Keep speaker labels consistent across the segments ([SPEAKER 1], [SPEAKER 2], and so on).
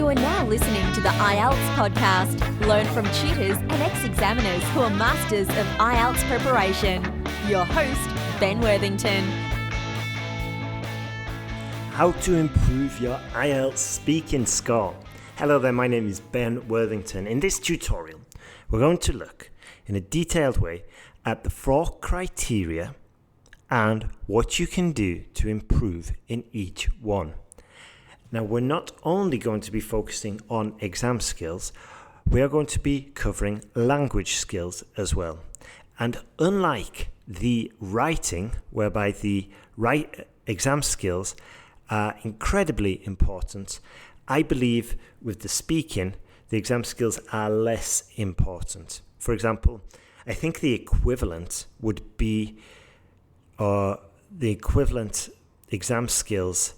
[SPEAKER 1] You are now listening to the IELTS podcast. Learn from tutors and ex-examiners who are masters of IELTS preparation. Your host, Ben Worthington.
[SPEAKER 2] How to improve your IELTS speaking score. Hello there, my name is Ben Worthington. In this tutorial, we're going to look in a detailed way at the 4 criteria and what you can do to improve in each one. Now, we're not only going to be focusing on exam skills, we are going to be covering language skills as well. And unlike the writing, whereby the exam skills are incredibly important, I believe with the speaking, the exam skills are less important. For example, I think the equivalent would be, the equivalent exam skills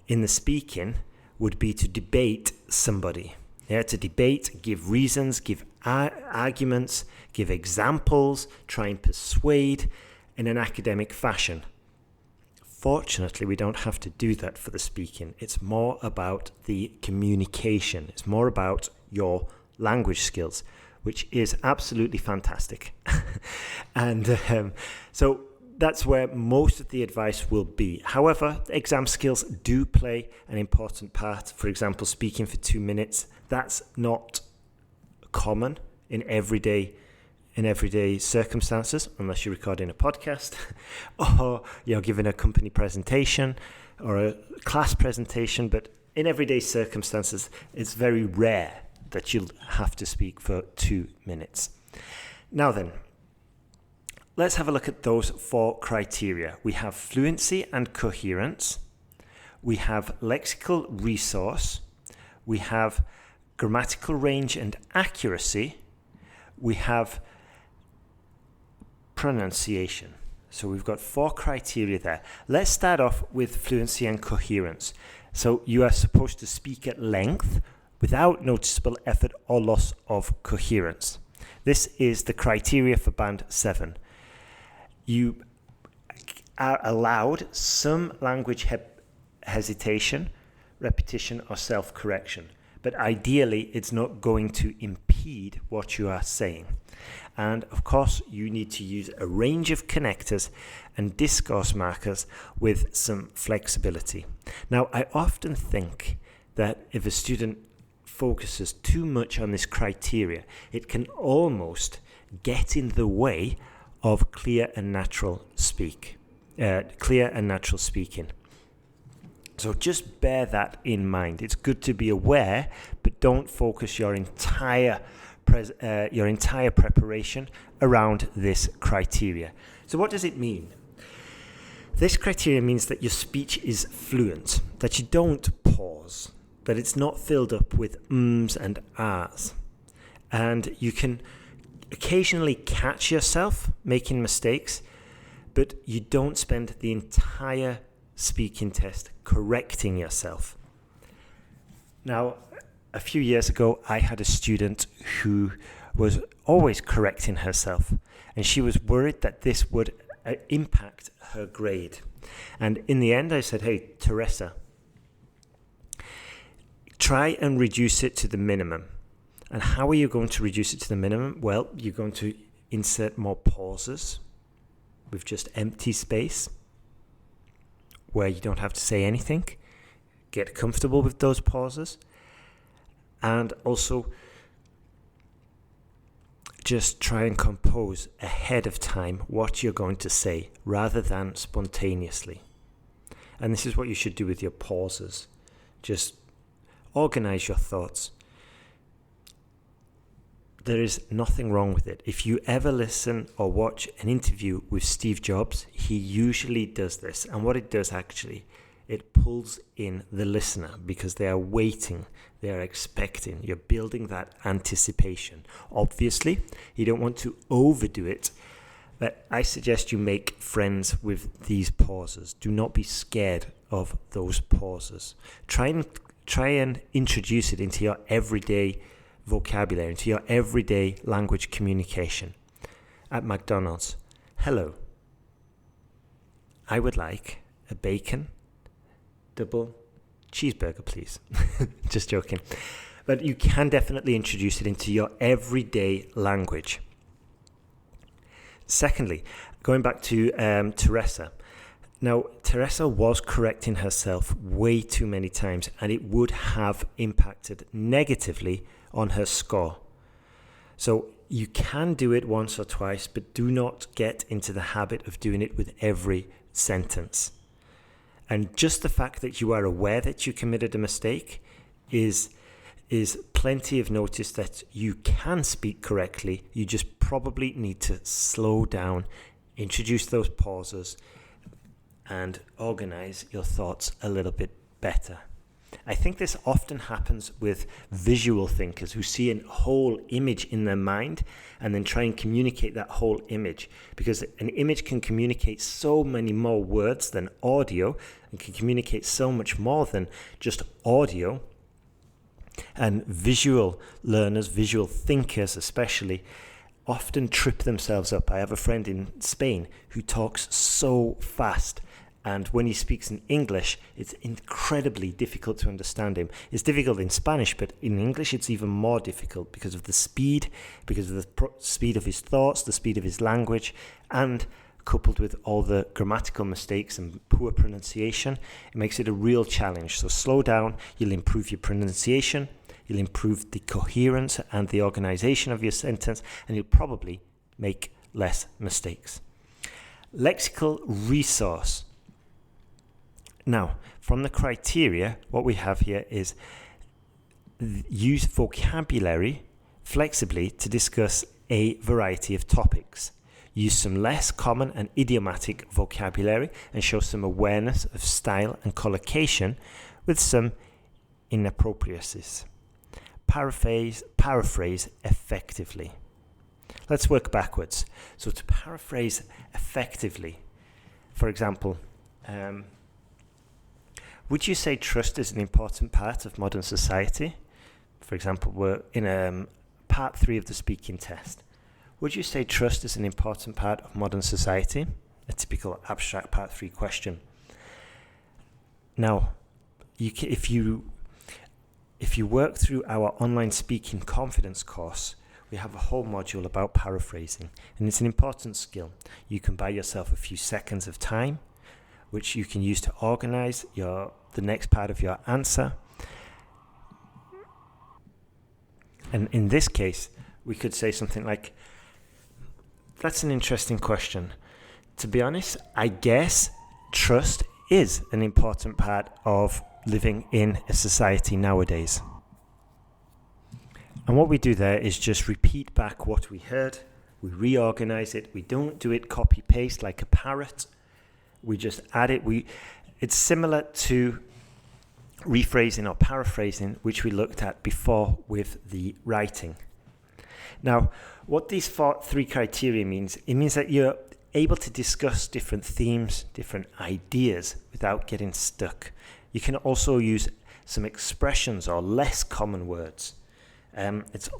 [SPEAKER 2] in the speaking would be to debate somebody. Yeah, to debate, give reasons, give arguments, give examples, try and persuade in an academic fashion. Fortunately, we don't have to do that for the speaking. It's more about the communication. It's more about your language skills, which is absolutely fantastic. And so that's where most of the advice will be. However, exam skills do play an important part. For example, speaking for 2 minutes, that's not common in everyday circumstances, unless you're recording a podcast or you're giving a company presentation or a class presentation. But in everyday circumstances, it's very rare that you'll have to speak for 2 minutes. Now then, let's have a look at those 4 criteria. We have fluency and coherence. We have lexical resource. We have grammatical range and accuracy. We have pronunciation. So we've got 4 criteria there. Let's start off with fluency and coherence. So you are supposed to speak at length without noticeable effort or loss of coherence. This is the criteria for Band 7. You are allowed some language hesitation, repetition, or self-correction. But ideally, it's not going to impede what you are saying. And of course, you need to use a range of connectors and discourse markers with some flexibility. Now, I often think that if a student focuses too much on this criteria, it can almost get in the way of clear and natural speaking. So just bear that in mind. It's good to be aware, but don't focus your entire preparation around this criteria. So what does it mean? This criteria means that your speech is fluent, that you don't pause, that it's not filled up with ums and ahs, and you can occasionally catch yourself making mistakes, but you don't spend the entire speaking test correcting yourself. Now, a few years ago, I had a student who was always correcting herself, and she was worried that this would impact her grade. And in the end, I said, hey, Teresa, try and reduce it to the minimum. And how are you going to reduce it to the minimum? Well, you're going to insert more pauses with just empty space where you don't have to say anything. Get comfortable with those pauses. And also just try and compose ahead of time what you're going to say rather than spontaneously. And this is what you should do with your pauses. Just organize your thoughts. There is nothing wrong with it. If you ever listen or watch an interview with Steve Jobs, he usually does this. And what it does actually, it pulls in the listener because they are waiting, they are expecting. You're building that anticipation. Obviously, you don't want to overdo it, but I suggest you make friends with these pauses. Do not be scared of those pauses. Try and introduce it into your everyday vocabulary, into your everyday language communication. At McDonald's, hello, I would like a bacon, double cheeseburger, please. Just joking. But you can definitely introduce it into your everyday language. Secondly, going back to Teresa. Now, Teresa was correcting herself way too many times, and it would have impacted negatively on her score. So you can do it once or twice, but do not get into the habit of doing it with every sentence. And just the fact that you are aware that you committed a mistake is plenty of notice that you can speak correctly. You just probably need to slow down, introduce those pauses, and organize your thoughts a little bit better. I think this often happens with visual thinkers who see a whole image in their mind and then try and communicate that whole image, because an image can communicate so many more words than audio and can communicate so much more than just audio. And visual learners, visual thinkers especially, often trip themselves up. I have a friend in Spain who talks so fast, and when he speaks in English, it's incredibly difficult to understand him. It's difficult in Spanish, but in English it's even more difficult because of the speed, because of the speed of his thoughts, the speed of his language, and coupled with all the grammatical mistakes and poor pronunciation, it makes it a real challenge. So slow down, you'll improve your pronunciation, you'll improve the coherence and the organization of your sentence, and you'll probably make less mistakes. Lexical resource. Now, from the criteria, what we have here is use vocabulary flexibly to discuss a variety of topics. Use some less common and idiomatic vocabulary and show some awareness of style and collocation with some inappropriacies. Paraphrase effectively. Let's work backwards. So to paraphrase effectively, for example, would you say trust is an important part of modern society? For example, we're in part 3 of the speaking test. Would you say trust is an important part of modern society? A typical abstract part 3 question. Now, if you work through our online speaking confidence course, we have a whole module about paraphrasing, and it's an important skill. You can buy yourself a few seconds of time, which you can use to organize the next part of your answer. And in this case, we could say something like, that's an interesting question. To be honest, I guess trust is an important part of living in a society nowadays. And what we do there is just repeat back what we heard. We reorganize it. We don't do it copy-paste like a parrot. We just add it. It's similar to rephrasing or paraphrasing, which we looked at before with the writing. Now, what these 3 criteria means, it means that you're able to discuss different themes, different ideas without getting stuck. You can also use some expressions or less common words. It's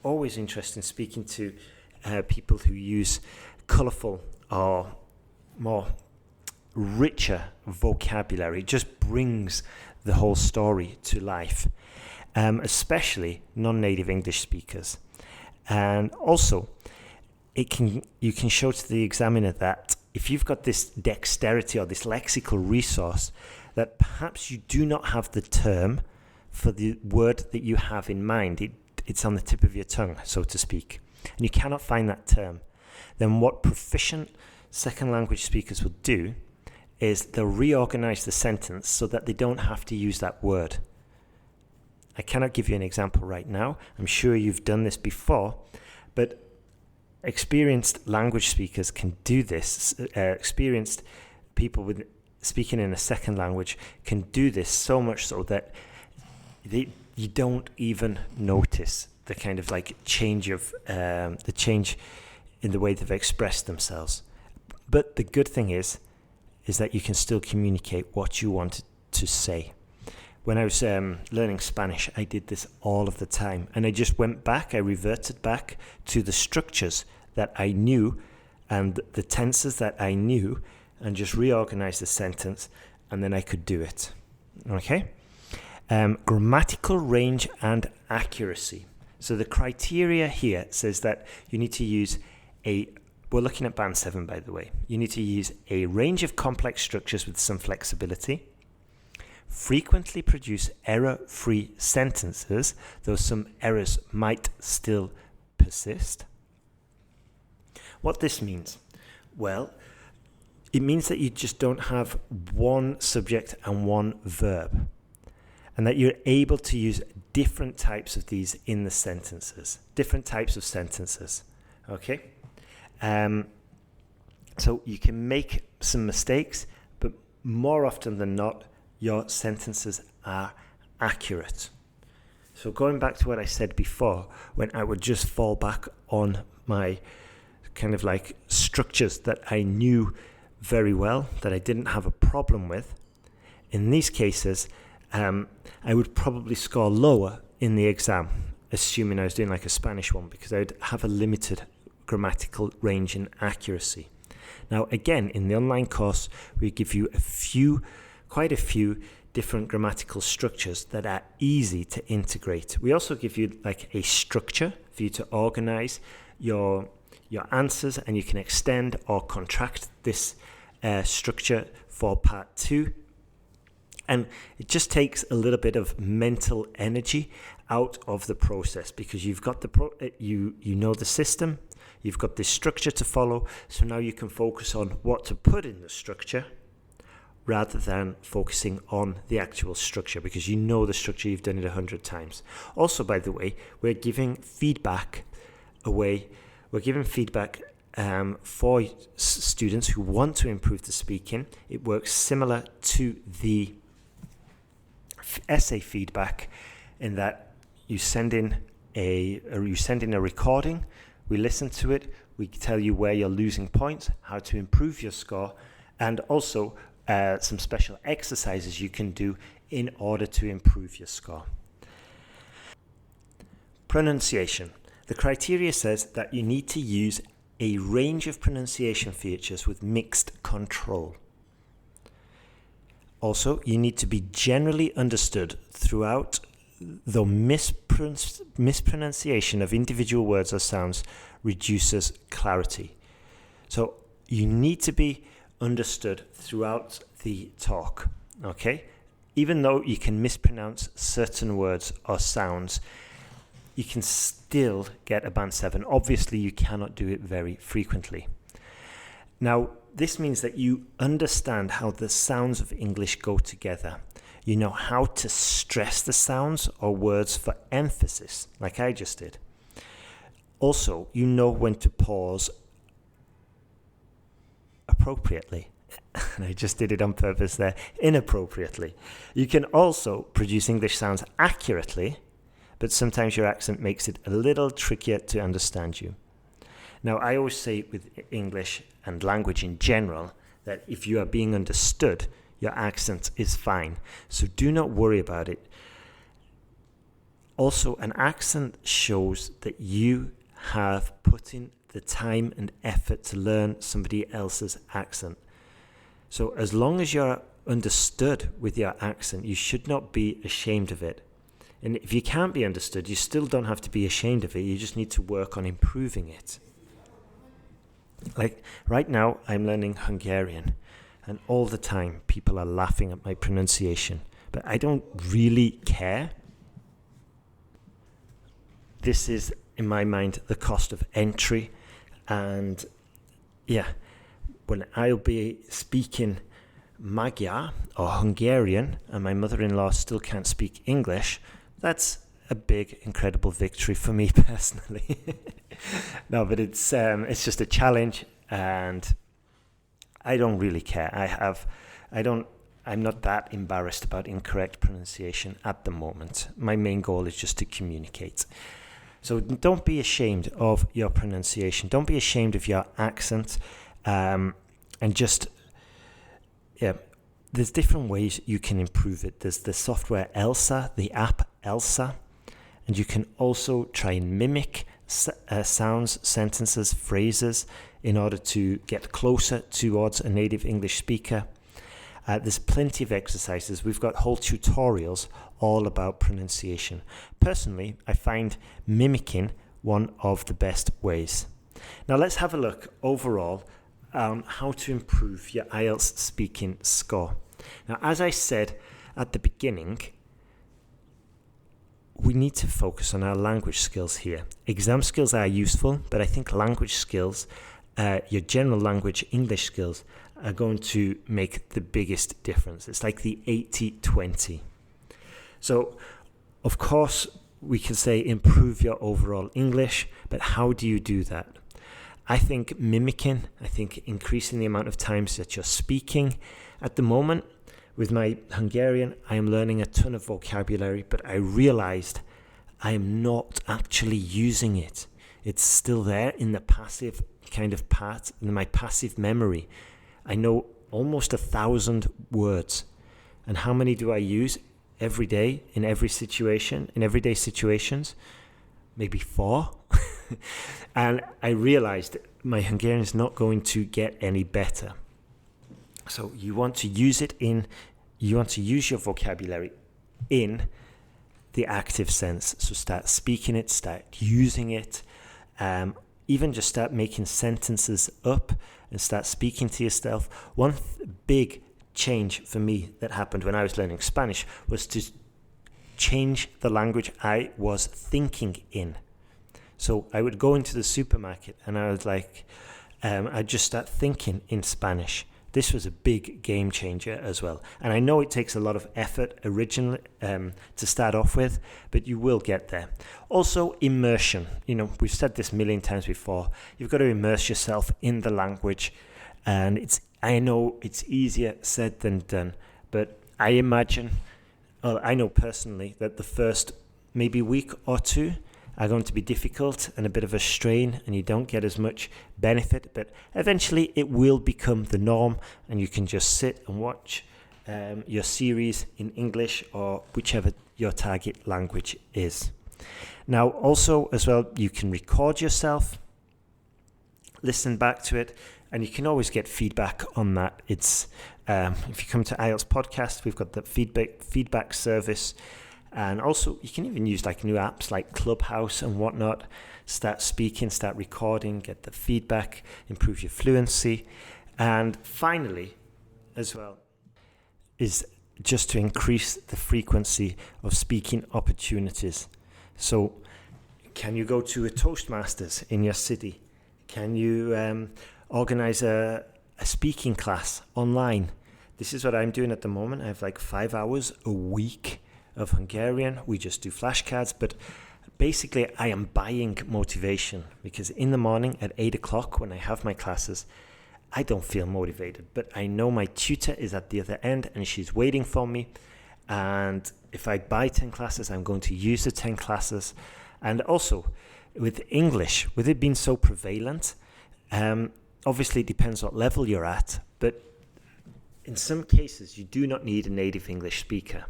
[SPEAKER 2] always interesting speaking to people who use colourful or more richer vocabulary. It just brings the whole story to life, especially non-native English speakers. And also, you can show to the examiner that if you've got this dexterity or this lexical resource, that perhaps you do not have the term for the word that you have in mind. It's on the tip of your tongue, so to speak, and you cannot find that term. Then what proficient second language speakers will do is they'll reorganize the sentence so that they don't have to use that word. I cannot give you an example right now. I'm sure you've done this before, but experienced language speakers can do this. Experienced people with speaking in a second language can do this so much so that you don't even notice the kind of like change in the way they've expressed themselves. But the good thing is that you can still communicate what you want to say. When I was learning Spanish, I did this all of the time. And I just I reverted back to the structures that I knew and the tenses that I knew and just reorganized the sentence, and then I could do it. Okay? grammatical range and accuracy. So the criteria here says that you need to use we're looking at Band 7, by the way. You need to use a range of complex structures with some flexibility, frequently produce error-free sentences, though some errors might still persist. What this means? Well, it means that you just don't have one subject and one verb, and that you're able to use different types of these in the sentences, different types of sentences, okay? So you can make some mistakes, but more often than not, your sentences are accurate. So going back to what I said before, when I would just fall back on my kind of like structures that I knew very well, that I didn't have a problem with, in these cases, I would probably score lower in the exam, assuming I was doing like a Spanish one, because I would have a limited grammatical range and accuracy. Now, again, in the online course, we give you quite a few different grammatical structures that are easy to integrate. We also give you like a structure for you to organize your answers, and you can extend or contract this structure for part 2. And it just takes a little bit of mental energy out of the process, because you've got you know the system, you've got this structure to follow, so now you can focus on what to put in the structure rather than focusing on the actual structure, because you know the structure, you've done it 100 times. Also, by the way, we're giving feedback away. We're giving feedback for students who want to improve the speaking. It works similar to the essay feedback in that you send in a recording, we listen to it, we tell you where you're losing points, how to improve your score, and also some special exercises you can do in order to improve your score. Pronunciation. The criteria says that you need to use a range of pronunciation features with mixed control. Also, you need to be generally understood throughout, though mispronunciation of individual words or sounds reduces clarity. So you need to be understood throughout the talk, okay? Even though you can mispronounce certain words or sounds, you can still get a Band 7. Obviously, you cannot do it very frequently. Now, this means that you understand how the sounds of English go together. You know how to stress the sounds or words for emphasis, like I just did. Also, you know when to pause appropriately. And I just did it on purpose there, inappropriately. You can also produce English sounds accurately, but sometimes your accent makes it a little trickier to understand you. Now, I always say with English and language in general that if you are being understood, your accent is fine. So do not worry about it. Also, an accent shows that you have put in the time and effort to learn somebody else's accent. So as long as you're understood with your accent, you should not be ashamed of it. And if you can't be understood, you still don't have to be ashamed of it. You just need to work on improving it. Like right now, I'm learning Hungarian, and all the time people are laughing at my pronunciation, but I don't really care. This is, in my mind, the cost of entry, and when I'll be speaking Magyar or Hungarian and my mother-in-law still can't speak English, that's a big, incredible victory for me personally. No, but it's just a challenge, and I don't really care. I'm not that embarrassed about incorrect pronunciation at the moment. My main goal is just to communicate. So don't be ashamed of your pronunciation. Don't be ashamed of your accent, and just there's different ways you can improve it. There's the software Elsa, the app Elsa, and you can also try and mimic sounds, sentences, phrases in order to get closer towards a native English speaker. There's plenty of exercises. We've got whole tutorials all about pronunciation. Personally, I find mimicking one of the best ways. Now let's have a look overall on how to improve your IELTS speaking score. Now, as I said at the beginning, we need to focus on our language skills here. Exam skills are useful, but I think language skills, your general language English skills, are going to make the biggest difference. It's like the 80-20. So, of course, we can say improve your overall English, but how do you do that? I think mimicking, increasing the amount of times that you're speaking. At the moment, with my Hungarian, I am learning a ton of vocabulary, but I realized I am not actually using it. It's still there in the passive kind of part, in my passive memory. I know almost 1,000 words. And how many do I use every day in every situation, in everyday situations? Maybe 4. And I realized my Hungarian is not going to get any better. So you want to use your vocabulary in the active sense. So start speaking it, start using it, even just start making sentences up and start speaking to yourself. One big change for me that happened when I was learning Spanish was to change the language I was thinking in. So I would go into the supermarket and I was like, I'd just start thinking in Spanish. This was a big game changer as well. And I know it takes a lot of effort originally to start off with, but you will get there. Also, immersion. We've said this a million times before. You've got to immerse yourself in the language. And I know it's easier said than done, but I know personally that the first maybe week or two are going to be difficult and a bit of a strain, and you don't get as much benefit, but eventually it will become the norm, and you can just sit and watch your series in English or whichever your target language is. Now, also as well, you can record yourself, listen back to it, and you can always get feedback on that. It's if you come to IELTS Podcast, we've got the feedback service. And also, you can even use like new apps like Clubhouse and whatnot. Start speaking, start recording, get the feedback, improve your fluency. And finally, as well, is just to increase the frequency of speaking opportunities. So, can you go to a Toastmasters in your city? Can you organize a speaking class online? This is what I'm doing at the moment. I have like 5 hours a week of Hungarian. We just do flashcards, but basically I am buying motivation, because in the morning at 8 o'clock when I have my classes, I don't feel motivated, but I know my tutor is at the other end and she's waiting for me. And if I buy 10 classes, I'm going to use the 10 classes. And also with English, with it being so prevalent, obviously it depends what level you're at, but in some cases you do not need a native English speaker.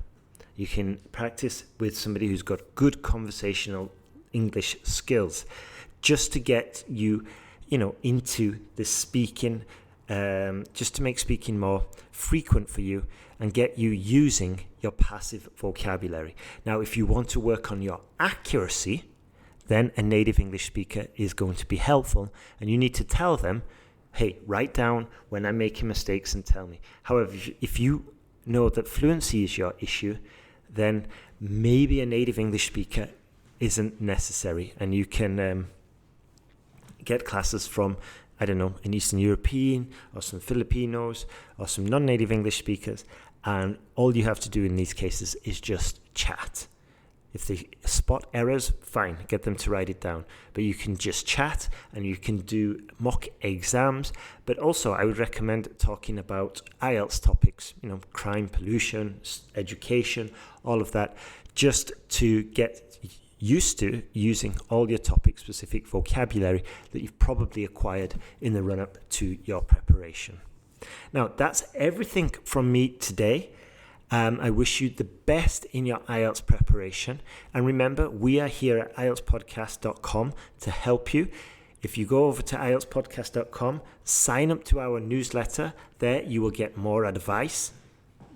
[SPEAKER 2] You can practice with somebody who's got good conversational English skills just to get you, into the speaking, just to make speaking more frequent for you and get you using your passive vocabulary. Now, if you want to work on your accuracy, then a native English speaker is going to be helpful, and you need to tell them, hey, write down when I'm making mistakes and tell me. However, if you know that fluency is your issue, then maybe a native English speaker isn't necessary, and you can get classes from, an Eastern European or some Filipinos or some non-native English speakers, and all you have to do in these cases is just chat. If they spot errors, fine, get them to write it down. But you can just chat and you can do mock exams. But also I would recommend talking about IELTS topics, crime, pollution, education, all of that, just to get used to using all your topic-specific vocabulary that you've probably acquired in the run-up to your preparation. Now, that's everything from me today. I wish you the best in your IELTS preparation. And remember, we are here at IELTSPodcast.com to help you. If you go over to IELTSPodcast.com, sign up to our newsletter. There you will get more advice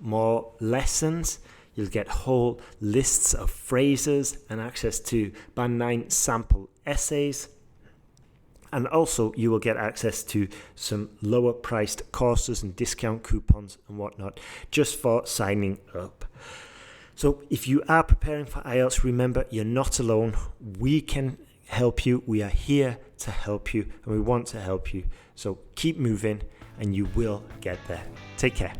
[SPEAKER 2] more lessons. You'll get whole lists of phrases and access to Band 9 sample essays. And also you will get access to some lower priced courses and discount coupons and whatnot just for signing up. So if you are preparing for IELTS, remember you're not alone. We can help you. We are here to help you and we want to help you. So keep moving and you will get there. Take care.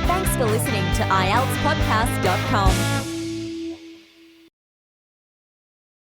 [SPEAKER 1] Thanks for listening to IELTSPodcast.com.